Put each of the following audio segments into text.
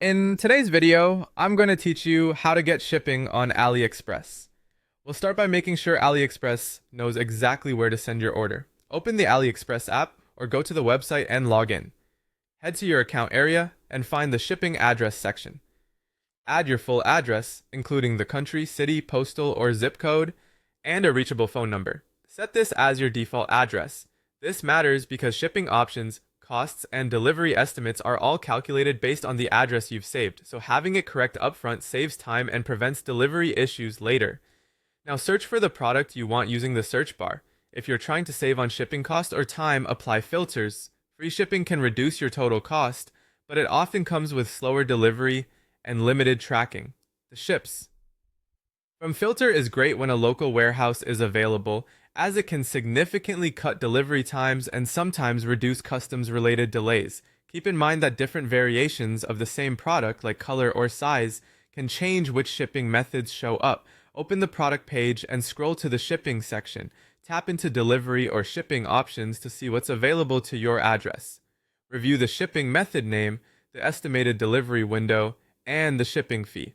In today's video, I'm going to teach you how to get shipping on AliExpress. We'll start by making sure AliExpress knows exactly where to send your order. Open the AliExpress app or go to the website and log in. Head to your account area and find the shipping address section. Add your full address, including the country, city, postal, or zip code, and a reachable phone number. Set this as your default address. This matters because shipping options, costs, and delivery estimates are all calculated based on the address you've saved, so having it correct upfront saves time and prevents delivery issues later. Now search for the product you want using the search bar. If you're trying to save on shipping cost or time, apply filters. Free shipping can reduce your total cost, but it often comes with slower delivery and limited tracking. The ships. From filter is great when a local warehouse is available, as it can significantly cut delivery times and sometimes reduce customs-related delays. Keep in mind that different variations of the same product, like color or size, can change which shipping methods show up. Open the product page and scroll to the shipping section. Tap into delivery or shipping options to see what's available to your address. Review the shipping method name, the estimated delivery window, and the shipping fee.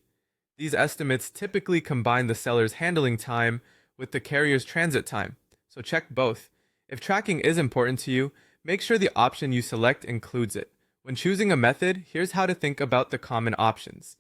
These estimates typically combine the seller's handling time with the carrier's transit time, so check both. If tracking is important to you, make sure the option you select includes it. When choosing a method, here's how to think about the common options.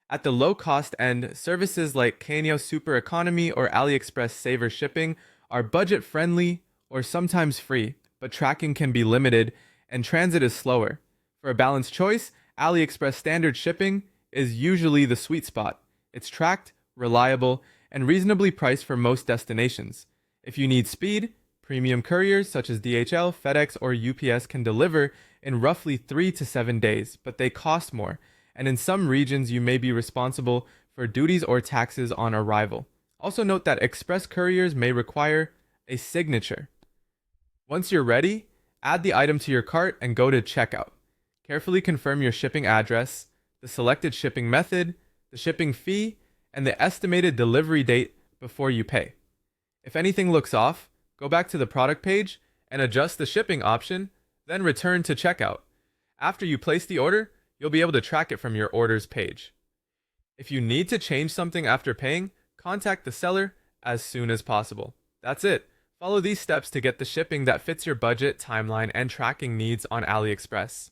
At the low-cost end, services like Kanyo Super Economy or AliExpress Saver Shipping are budget-friendly or sometimes free, but tracking can be limited and transit is slower. For a balanced choice, AliExpress Standard Shipping is usually the sweet spot. It's tracked, reliable, and reasonably priced for most destinations. If you need speed, premium couriers such as DHL, FedEx, or UPS can deliver in roughly 3 to 7 days, but they cost more, and in some regions you may be responsible for duties or taxes on arrival. Also note that express couriers may require a signature. Once you're ready, add the item to your cart and go to checkout. Carefully confirm your shipping address, the selected shipping method, the shipping fee, and the estimated delivery date before you pay. If anything looks off, go back to the product page and adjust the shipping option, then return to checkout. After you place the order, you'll be able to track it from your orders page. If you need to change something after paying, contact the seller as soon as possible. That's it. Follow these steps to get the shipping that fits your budget, timeline, and tracking needs on AliExpress.